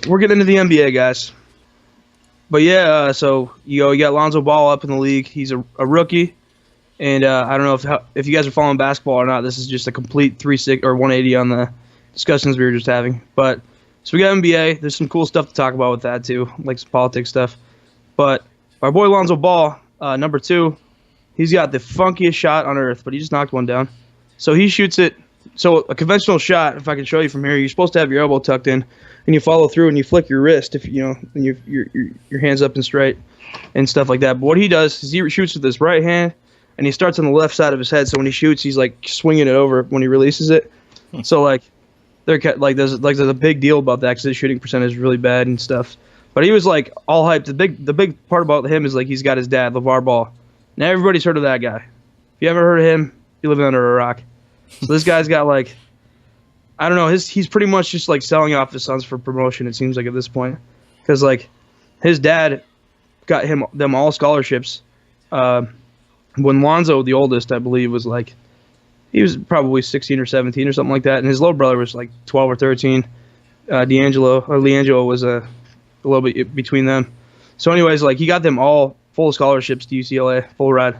we're getting into the NBA, guys. But yeah, so you got Lonzo Ball up in the league. He's a rookie, and I don't know if you guys are following basketball or not. This is just a complete 360 or 180 on the discussions we were just having. But so we got NBA. There's some cool stuff to talk about with that too, like some politics stuff. But our boy Lonzo Ball, number 2, he's got the funkiest shot on earth, but he just knocked one down. So he shoots it. So a conventional shot, if I can show you from here, you're supposed to have your elbow tucked in, and you follow through and you flick your wrist if and your hands up and straight and stuff like that. But what he does is he shoots with his right hand, and he starts on the left side of his head. So when he shoots, he's like swinging it over when he releases it. So like there's a big deal about that because his shooting percentage is really bad and stuff. But he was like all hyped. The big part about him is like he's got his dad, LeVar Ball. Now everybody's heard of that guy. If you haven't heard of him, you're living under a rock. So this guy's got like, I don't know, he's pretty much just like selling off his sons for promotion. It seems like at this point, because like his dad got them all scholarships. When Lonzo, the oldest, I believe, was like, he was probably 16 or 17 or something like that, and his little brother was like 12 or 13. LiAngelo was a little bit between them. So anyways, like he got them all full scholarships to UCLA, full ride,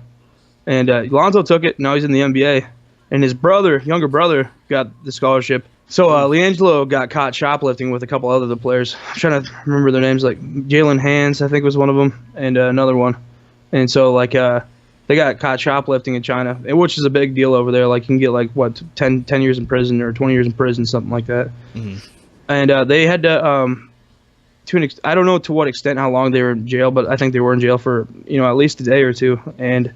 and Lonzo took it. Now he's in the NBA. And his younger brother, got the scholarship. So LiAngelo got caught shoplifting with a couple other players. I'm trying to remember their names, like Jalen Hands, I think was one of them, and another one. And so like they got caught shoplifting in China, which is a big deal over there. Like you can get like 10 years in prison or 20 years in prison, something like that. Mm-hmm. And they had to I don't know to what extent how long they were in jail, but I think they were in jail for at least a day or two. And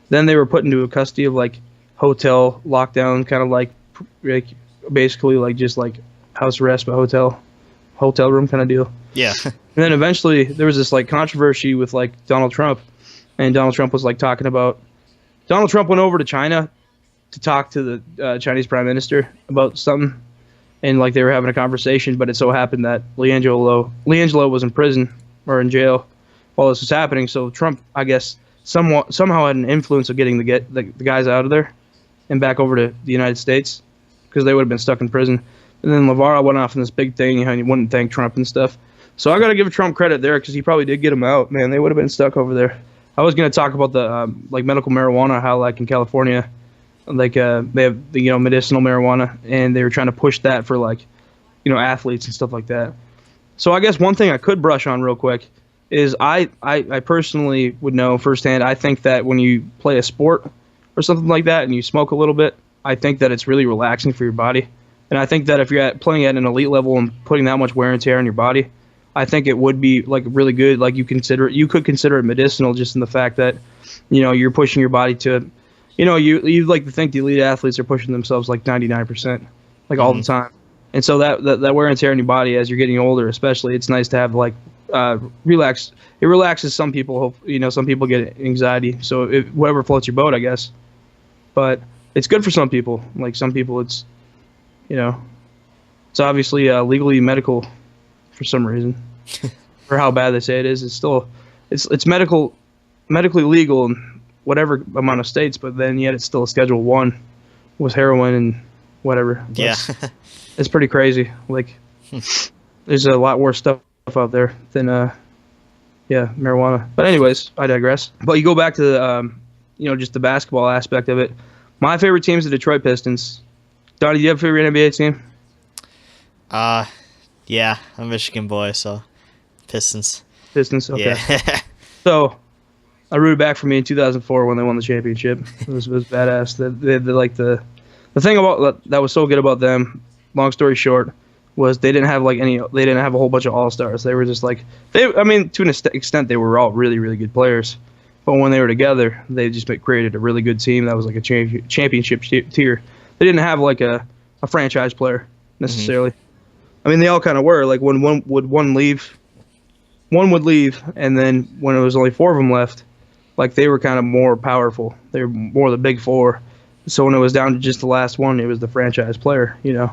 then they were put into a custody of like hotel lockdown, kind of like basically like just like house arrest but hotel room kind of deal. Yeah. And then eventually there was this like controversy with like Donald Trump, and Donald Trump was like talking about Donald Trump went over to China to talk to the Chinese prime minister about something, and like they were having a conversation, but it so happened that LiAngelo was in prison or in jail while this was happening. So Trump, I guess, somehow had an influence of getting the guys out of there and back over to the United States, because they would have been stuck in prison. And then LeVar went off in this big thing, and he wouldn't thank Trump and stuff. So I got to give Trump credit there, because he probably did get them out. Man, they would have been stuck over there. I was going to talk about the like medical marijuana, how like in California, like they have the medicinal marijuana, and they were trying to push that for like athletes and stuff like that. So I guess one thing I could brush on real quick is I personally would know firsthand. I think that when you play a sport or something like that and you smoke a little bit, I think that it's really relaxing for your body. And I think that if you're playing at an elite level and putting that much wear and tear on your body, I think it would be like really good. Like you could consider it medicinal, just in the fact that you're pushing your body to you like to think the elite athletes are pushing themselves like 99% like all the time. And so that wear and tear on your body as you're getting older, especially, it's nice to have like relax. It relaxes some people. Some people get anxiety, so whatever floats your boat, I guess. But it's good for some people. Like some people, it's it's obviously legally medical for some reason. For how bad they say it is, it's still it's medically legal in whatever amount of states, but then yet it's still a Schedule 1 with heroin and whatever. Yeah. It's pretty crazy. Like there's a lot worse stuff out there than marijuana. But anyways, I digress. But you go back to the just the basketball aspect of it. My favorite team is the Detroit Pistons. Donnie, do you have a favorite NBA team? Yeah, I'm a Michigan boy, so Pistons. Pistons, okay. Yeah. So I rooted back for me in 2004 when they won the championship. It was badass. The thing about that was so good about them, long story short, was they didn't have a whole bunch of all-stars. They were just like to an extent they were all really, really good players. But when they were together, they just created a really good team that was like a championship tier. They didn't have like a franchise player necessarily. Mm-hmm. I mean, they all kind of were. Like when one would leave, and then when it was only 4 of them left, like they were kind of more powerful. They were more the big 4. So when it was down to just the last one, it was the franchise player. The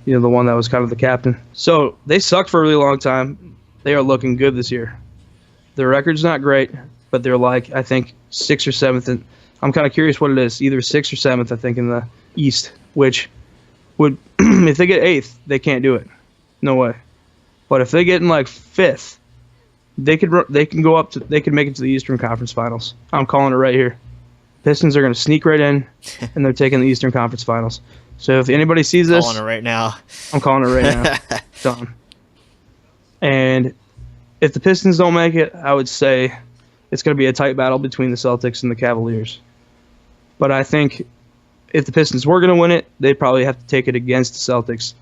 one that was kind of the captain. So they sucked for a really long time. They are looking good this year. Their record's not great, but they're like, I think 6th or 7th, and I'm kind of curious what it is. Either 6th or 7th, I think, in the East, which would, if they get 8th, they can't do it. No way. But if they get in like 5th, they can make it to the Eastern Conference Finals. I'm calling it right here. Pistons are going to sneak right in, and they're taking the Eastern Conference Finals. So if anybody sees this, Calling it right now. I'm calling it right now. Done. And if the Pistons don't make it, I would say it's going to be a tight battle between the Celtics and the Cavaliers. But I think if the Pistons were going to win it, they'd probably have to take it against the Celtics.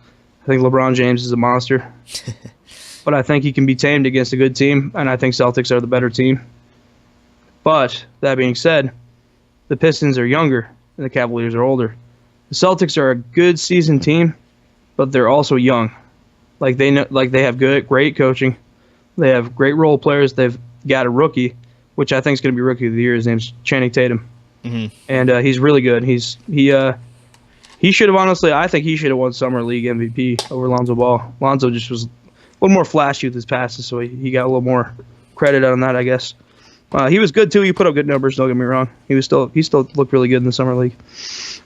I think LeBron James is a monster. But I think he can be tamed against a good team, and I think Celtics are the better team. But that being said, the Pistons are younger and the Cavaliers are older. The Celtics are a good seasoned team, but they're also young. Like they have great coaching. They have great role players. They've got a rookie, which I think is going to be Rookie of the Year. His name's Channing Tatum, and he's really good. He should have honestly. I think he should have won Summer League MVP over Lonzo Ball. Lonzo just was a little more flashy with his passes, so he got a little more credit on that, I guess. He was good too. He put up good numbers. Don't get me wrong. He still looked really good in the Summer League.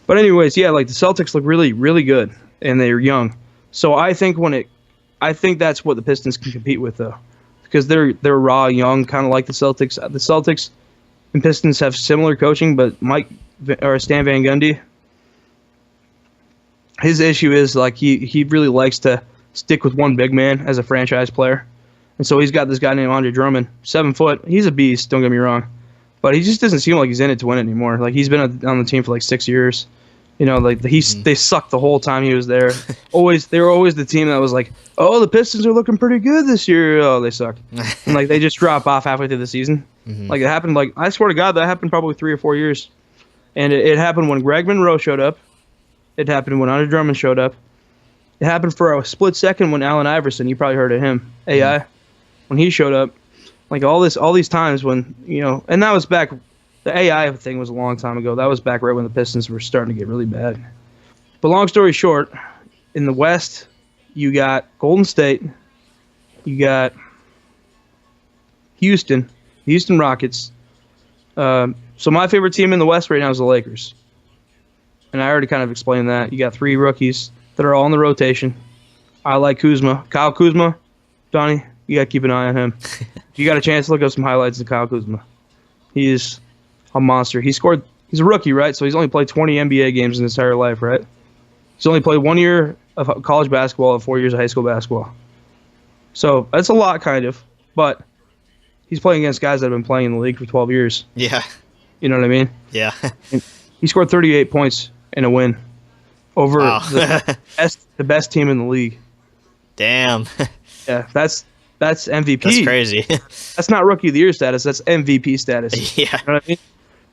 But anyways, yeah, like the Celtics look really, really good, and they're young. So I think that's what the Pistons can compete with, though, because they're raw, young, kind of like the Celtics. The Celtics and Pistons have similar coaching, but Stan Van Gundy, his issue is like he really likes to stick with one big man as a franchise player. And so he's got this guy named Andre Drummond, 7 foot. He's a beast, don't get me wrong. But he just doesn't seem like he's in it to win it anymore. Like he's been on the team for like 6 years. You know, like they sucked the whole time he was there. They were always the team that was like, oh, the Pistons are looking pretty good this year. Oh, they suck. And like they just drop off halfway through the season. Like it happened. Like I swear to God, that happened probably 3 or 4 years. And it happened when Greg Monroe showed up. It happened when Andre Drummond showed up. It happened for a split second when Allen Iverson. You probably heard of him, AI. When he showed up, like all these times when, you know, and that was back, the AI thing was a long time ago. That was back right when the Pistons were starting to get really bad. But long story short, in the West, you got Golden State, you got Houston Rockets. So my favorite team in the West right now is the Lakers. And I already kind of explained that. You got 3 rookies that are all in the rotation. I like Kuzma. Kyle Kuzma, Donnie, you got to keep an eye on him. If you got a chance, look up some highlights of Kyle Kuzma. He is a monster. He's a rookie, right? So he's only played 20 NBA games in his entire life, right? He's only played 1 year of college basketball and 4 years of high school basketball. So that's a lot, kind of. But he's playing against guys that have been playing in the league for 12 years. Yeah. You know what I mean? Yeah. He scored 38 points in a win over the best team in the league. Damn. Yeah, that's MVP. That's crazy. That's not Rookie of the Year status. That's MVP status. Yeah. You know what I mean?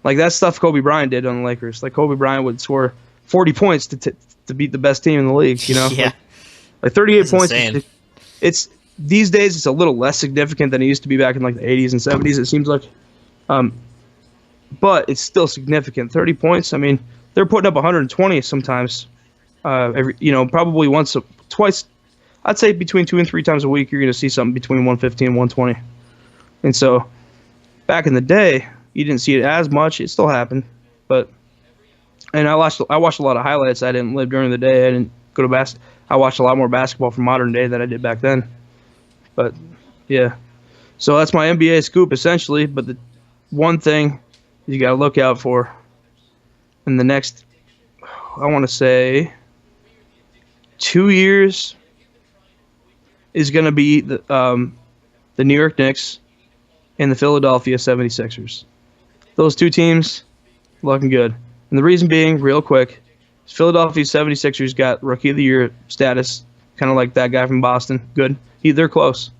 Like that stuff Kobe Bryant did on the Lakers. Like Kobe Bryant would score 40 points to beat the best team in the league. You know, Yeah. like 38 That's points. insane. It's these days it's a little less significant than it used to be back in like the 80s and 70s. It seems like, but it's still significant. 30 points. I mean, they're putting up 120 sometimes. Probably twice. I'd say between 2 and 3 times a week, you're going to see something between 115 and 120. And so, back in the day, you didn't see it as much. It still happened, and I watched a lot of highlights. I didn't live during the day. I didn't go to I watched a lot more basketball from modern day than I did back then. But yeah, so that's my NBA scoop essentially. But the one thing you got to look out for in the next, I want to say, 2 years is going to be the New York Knicks and the Philadelphia 76ers. Those 2 teams looking good. And the reason being, real quick, is Philadelphia 76ers got Rookie of the Year status, kind of like that guy from Boston. Good. They're close.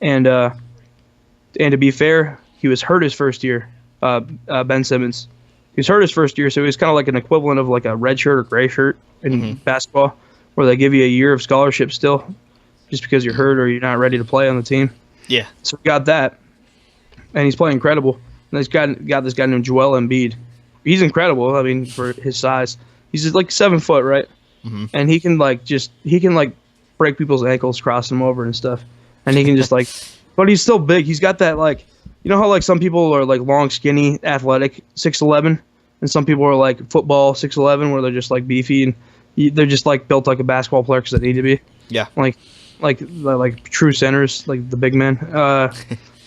And to be fair, he was hurt his first year, Ben Simmons. He was hurt his first year, so he was kind of like an equivalent of like a red shirt or gray shirt in basketball, where they give you a year of scholarship still, just because you're hurt or you're not ready to play on the team. Yeah. So we got that, and he's playing incredible. And he's got this guy named Joel Embiid. He's incredible. I mean, for his size, he's just like 7 foot, right? And he can break people's ankles, cross them over and stuff. And he can just but he's still big. He's got that you know how like some people are like long, skinny, athletic, 6'11", and some people are like football 6'11", where they're just like beefy and they're just like built like a basketball player because they need to be. Yeah. Like like true centers, like the big men.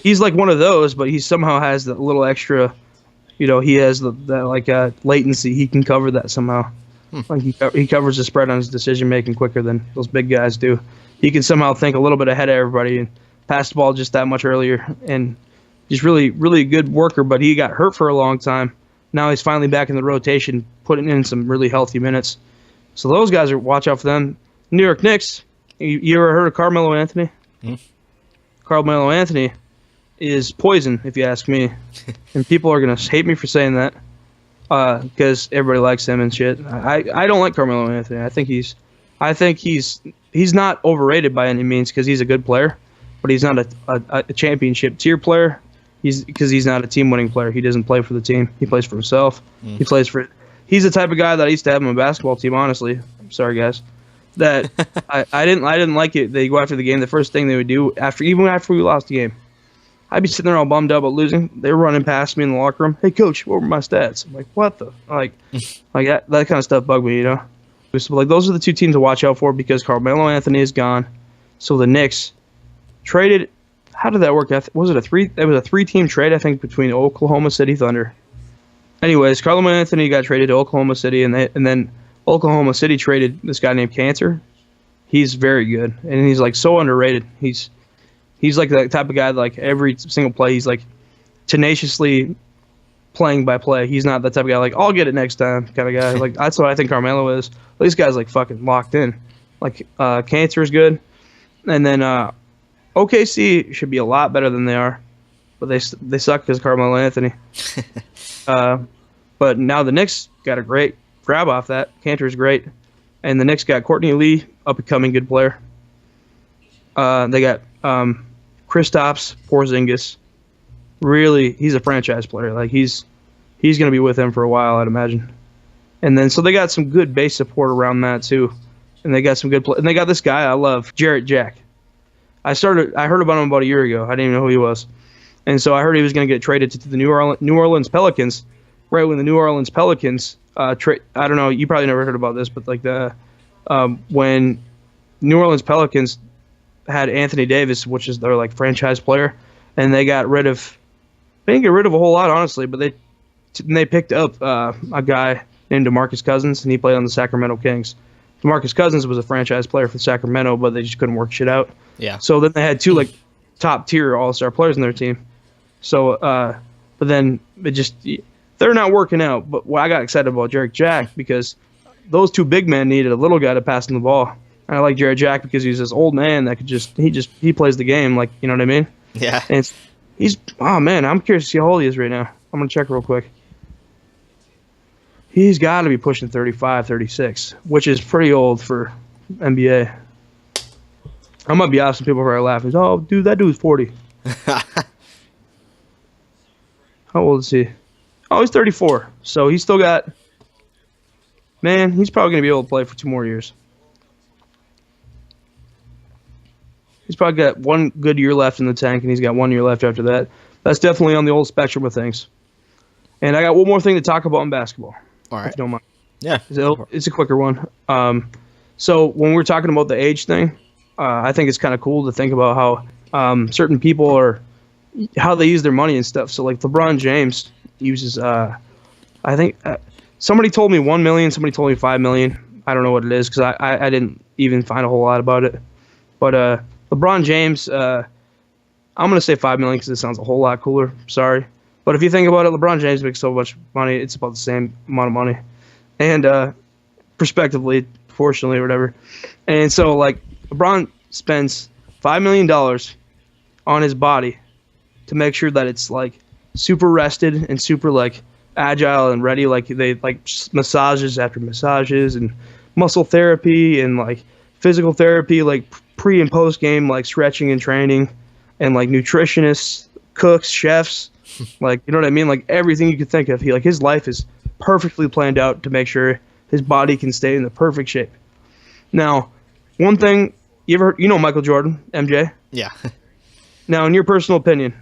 He's like one of those, but he somehow has that little extra. He has that like latency. He can cover that somehow. Like he covers the spread on his decision making quicker than those big guys do. He can somehow think a little bit ahead of everybody and pass the ball just that much earlier. And he's really, really good worker. But he got hurt for a long time. Now he's finally back in the rotation, putting in some really healthy minutes. So those guys watch out for them. New York Knicks. You ever heard of Carmelo Anthony? Carmelo Anthony is poison, if you ask me. And people are going to hate me for saying that because everybody likes him and shit. I don't like Carmelo Anthony. I think he's not overrated by any means because he's a good player, but he's not a championship tier player. Because he's not a team-winning player. He doesn't play for the team. He plays for himself. He's the type of guy that I used to have on my basketball team, honestly. I'm sorry, guys. That I didn't like it. They go after the game. The first thing they would do, even after we lost the game, I'd be sitting there all bummed out about losing. They were running past me in the locker room. Hey, coach, what were my stats? I'm like, what the? Like that kind of stuff bugged me, So, like, those are the two teams to watch out for because Carmelo Anthony is gone. So the Knicks traded. How did that work? Was it a three? It was a 3-team trade, I think, between Oklahoma City Thunder. Anyways, Carmelo Anthony got traded to Oklahoma City, and then Oklahoma City traded this guy named Cantor. He's very good, and he's like so underrated. He's like the type of guy that, like, every single play, he's like tenaciously playing by play. He's not that type of guy like I'll get it next time kind of guy. Like that's what I think Carmelo is. This guy's like fucking locked in. Like Cantor is good, and then. OKC should be a lot better than they are, but they suck because Carmelo Anthony. But now the Knicks got a great grab off that. Cantor's great, and the Knicks got Courtney Lee, up-and-coming good player. They got Kristaps Porzingis. Really, he's a franchise player. Like he's going to be with them for a while, I'd imagine. And then so they got some good base support around that too, and they got some good and they got this guy I love, Jarrett Jack. I heard about him about a year ago. I didn't even know who he was. And so I heard he was going to get traded to the New Orleans Pelicans. Right when the New Orleans Pelicans I don't know, you probably never heard about this, but like when New Orleans Pelicans had Anthony Davis, which is their like franchise player, and they didn't get rid of a whole lot, honestly, but they picked up a guy named DeMarcus Cousins, and he played on the Sacramento Kings. DeMarcus Cousins was a franchise player for Sacramento, but they just couldn't work shit out. Yeah. So then they had two like top tier all-star players in their team. So, but then they're not working out. But I got excited about Jarrett Jack because those two big men needed a little guy to pass them the ball. And I like Jarrett Jack because he's this old man that he plays the game, like, you know what I mean? Yeah. And I'm curious to see how old he is right now. I'm gonna check real quick. He's got to be pushing 35, 36, which is pretty old for NBA. I might be honest, some people are laughing. Oh, dude, that dude's 40. How old is he? Oh, he's 34. So he's still got... Man, he's probably going to be able to play for 2 more years. He's probably got 1 good year left in the tank, and he's got 1 year left after that. That's definitely on the old spectrum of things. And I got one more thing to talk about in basketball. All right. If you don't mind. Yeah. It's a quicker one. So when we're talking about the age thing, I think it's kind of cool to think about how certain people how they use their money and stuff. So like LeBron James uses, I think somebody told me 1 million, somebody told me 5 million. I don't know what it is because I didn't even find a whole lot about it. But LeBron James, I'm going to say 5 million because it sounds a whole lot cooler. Sorry. But if you think about it, LeBron James makes so much money, it's about the same amount of money. And proportionally or whatever. And so, like, LeBron spends $5 million on his body to make sure that it's, like, super rested and super, like, agile and ready. Like, they, like, massages after massages and muscle therapy and, like, physical therapy, like, pre- and post-game, like, stretching and training and, like, nutritionists, cooks, chefs. Like, you know what I mean? Like, everything you could think of. His life is perfectly planned out to make sure his body can stay in the perfect shape. Now, one thing, you know Michael Jordan, MJ? Yeah. Now, in your personal opinion,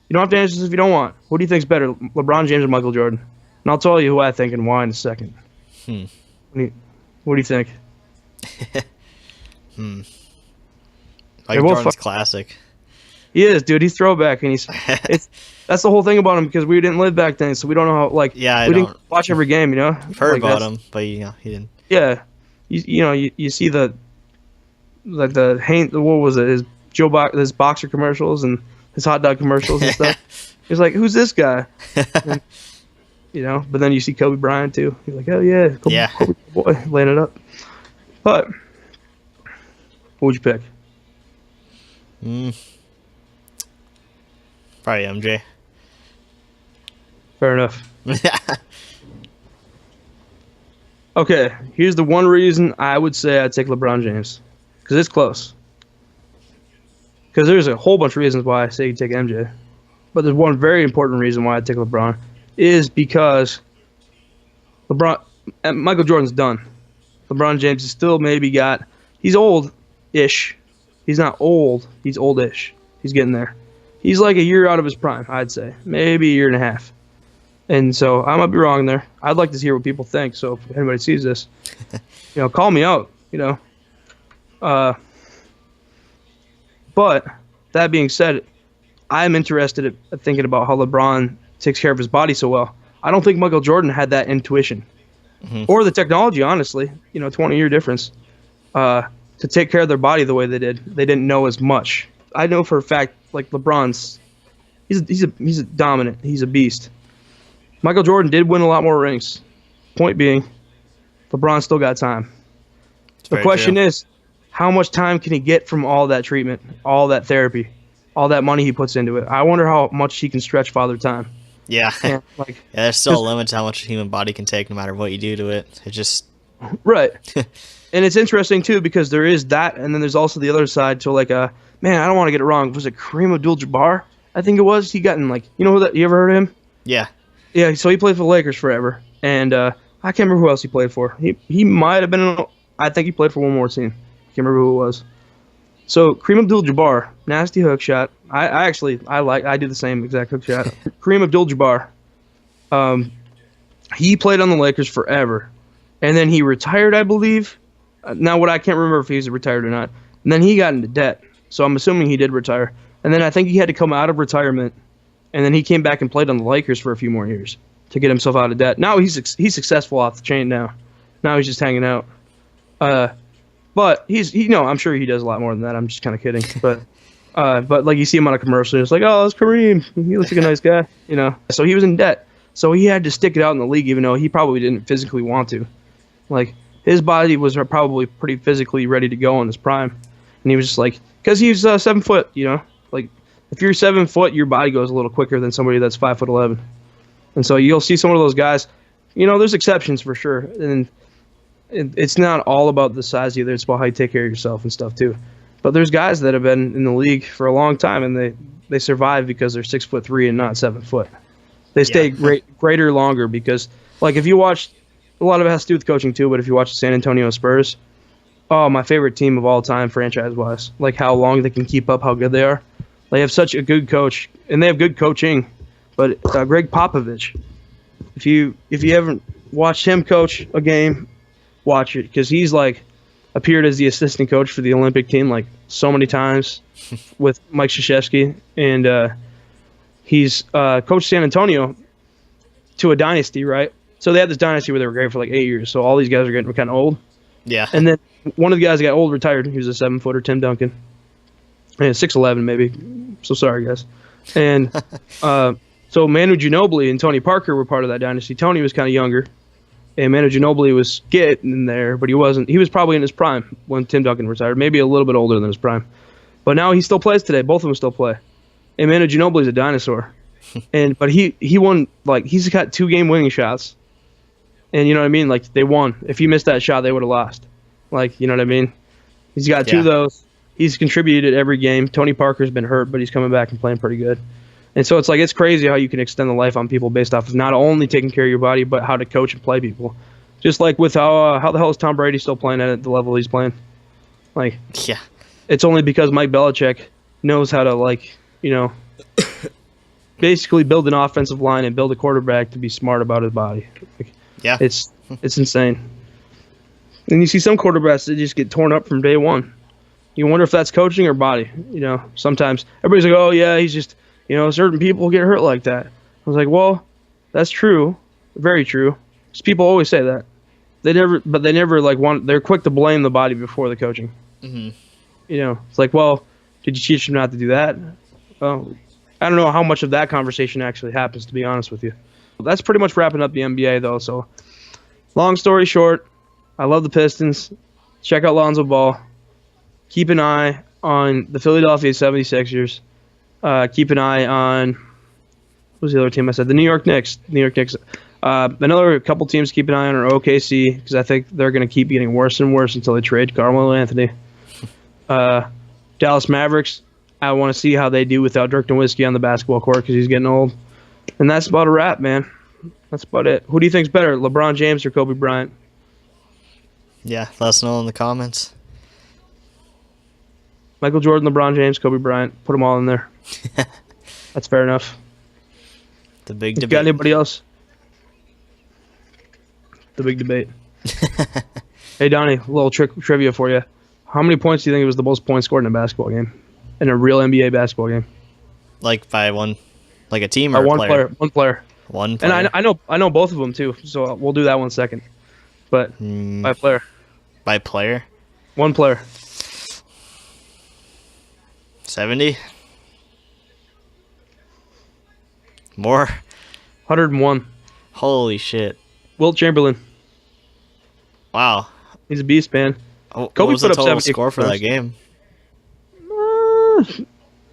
you don't have to answer this if you don't want. Who do you think's better, LeBron James or Michael Jordan? And I'll tell you who I think and why in a second. What do you think? They're Michael both Jordan's fuck- classic. He is, dude. He's throwback, and that's the whole thing about him because we didn't live back then, so we don't know how Yeah, I we don't. didn't watch every game, you know. I've heard Like, about that's- him, but he didn't. Yeah, you see the like the what was it? His boxer commercials and his hot dog commercials and stuff. He's like, who's this guy? And, but then you see Kobe Bryant too. He's like, oh yeah, Kobe boy, laying it up. But what would you pick? Probably MJ. Fair enough. Okay, here's the one reason I would say I'd take LeBron James. Because it's close. Because there's a whole bunch of reasons why I say you take MJ. But there's one very important reason why I'd take LeBron. Is because Michael Jordan's done. LeBron James is still he's old-ish. He's not old, he's old-ish. He's getting there. He's like a year out of his prime, I'd say. Maybe a year and a half. And so I might be wrong there. I'd like to hear what people think. So if anybody sees this, call me out. But that being said, I'm interested at thinking about how LeBron takes care of his body so well. I don't think Michael Jordan had that intuition or the technology. Honestly, 20-year difference to take care of their body the way they did. They didn't know as much. I know for a fact, like LeBron's, he's a dominant. He's a beast. Michael Jordan did win a lot more rings. Point being, LeBron still got time. The question is, how much time can he get from all that treatment, all that therapy, all that money he puts into it? I wonder how much he can stretch father time. Yeah. There's still a limit to how much a human body can take no matter what you do to it. It just... Right. And it's interesting, too, because there is that, and then there's also the other side to, man, I don't want to get it wrong. Was it Kareem Abdul-Jabbar? I think it was. He got in, you ever heard of him? Yeah. Yeah, so he played for the Lakers forever, and I can't remember who else he played for. He might have been I think he played for one more team. I can't remember who it was. So Kareem Abdul-Jabbar, nasty hook shot. I do the same exact hook shot. Kareem Abdul-Jabbar, he played on the Lakers forever, and then he retired, I believe. Now, I can't remember if he was retired or not. And then he got into debt, so I'm assuming he did retire. And then I think he had to come out of retirement. And then he came back and played on the Lakers for a few more years to get himself out of debt. Now he's successful off the chain now. Now he's just hanging out. But I'm sure he does a lot more than that. I'm just kind of kidding. But like you see him on a commercial, it's like, oh, it's Kareem. He looks like a nice guy, So he was in debt. So he had to stick it out in the league, even though he probably didn't physically want to. Like, his body was probably pretty physically ready to go in his prime. And he was just like, because he's 7 foot, Like, if you're 7 foot, your body goes a little quicker than somebody that's 5'11". And so you'll see some of those guys. There's exceptions for sure, and it's not all about the size either. It's about how you take care of yourself and stuff too. But there's guys that have been in the league for a long time, and they survive because they're 6'3" and not 7 foot. They stay greater longer because, like, if you watch, a lot of it has to do with coaching too. But if you watch the San Antonio Spurs, my favorite team of all time franchise-wise, like how long they can keep up, how good they are. They have such a good coach, and they have good coaching. But Greg Popovich, if you haven't watched him coach a game, watch it, because he's appeared as the assistant coach for the Olympic team so many times with Mike Krzyzewski, and he's coached San Antonio to a dynasty, right? So they had this dynasty where they were great for 8 years. So all these guys are getting kind of old. Yeah. And then one of the guys that got old retired. He was a 7-footer, Tim Duncan. And 6'11", maybe. So sorry, guys. And so Manu Ginobili and Tony Parker were part of that dynasty. Tony was kind of younger, and Manu Ginobili was getting in there, but he wasn't. He was probably in his prime when Tim Duncan retired, maybe a little bit older than his prime. But now he still plays today. Both of them still play. And Manu Ginobili's a dinosaur. But he won, he's got 2 game winning shots. And you know what I mean? They won. If he missed that shot, they would have lost. You know what I mean? He's got 2 of those. He's contributed every game. Tony Parker's been hurt, but he's coming back and playing pretty good. And so it's crazy how you can extend the life on people based off of not only taking care of your body, but how to coach and play people. Just like with how the hell is Tom Brady still playing at the level he's playing? Yeah. It's only because Mike Belichick knows how to, basically build an offensive line and build a quarterback to be smart about his body. Yeah. It's insane. And you see some quarterbacks that just get torn up from day one. You wonder if that's coaching or body. Sometimes everybody's like, oh yeah, he's just, certain people get hurt like that. I was like, well, that's true, very true. Just people always say that. They never like they're quick to blame the body before the coaching. Mm-hmm. It's like, well, did you teach him not to do that? Well, I don't know how much of that conversation actually happens, to be honest with you. That's pretty much wrapping up the NBA, though. So, long story short, I love the Pistons. Check out Lonzo Ball. Keep an eye on the Philadelphia 76ers. Keep an eye on, what was the other team I said? The New York Knicks. Another couple teams to keep an eye on are OKC, because I think they're going to keep getting worse and worse until they trade Carmelo Anthony. Dallas Mavericks, I want to see how they do without Dirk Nowitzki on the basketball court because he's getting old. And that's about a wrap, man. That's about it. Who do you think's better, LeBron James or Kobe Bryant? Yeah, let us know in the comments. Michael Jordan, LeBron James, Kobe Bryant. Put them all in there. That's fair enough. The big debate. Got anybody else? The big debate. Hey, Donnie, a little trivia for you. How many points do you think it was the most points scored in a basketball game? In a real NBA basketball game? Like by one, like a team or one player? One player. One player. And I know both of them too, so we'll do that one second. But by player. By player? One player. 70? More? 101. Holy shit. Wilt Chamberlain. Wow. He's a beast, man. What Kobe was the put up total 70 score for that game? It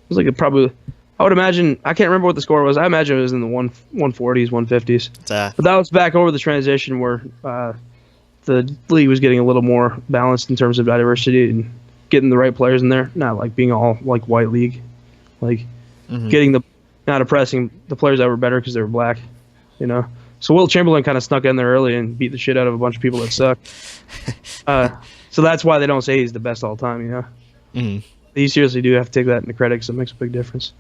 was like I would imagine, I can't remember what the score was. I imagine it was in the 140s, 150s. But that was back over the transition where the league was getting a little more balanced in terms of diversity and getting the right players in there. Not like being all like white league. Like getting not oppressing the players that were better because they were black, So Wilt Chamberlain kind of snuck in there early and beat the shit out of a bunch of people that suck. So that's why they don't say he's the best all time, You seriously do have to take that into credit because it makes a big difference.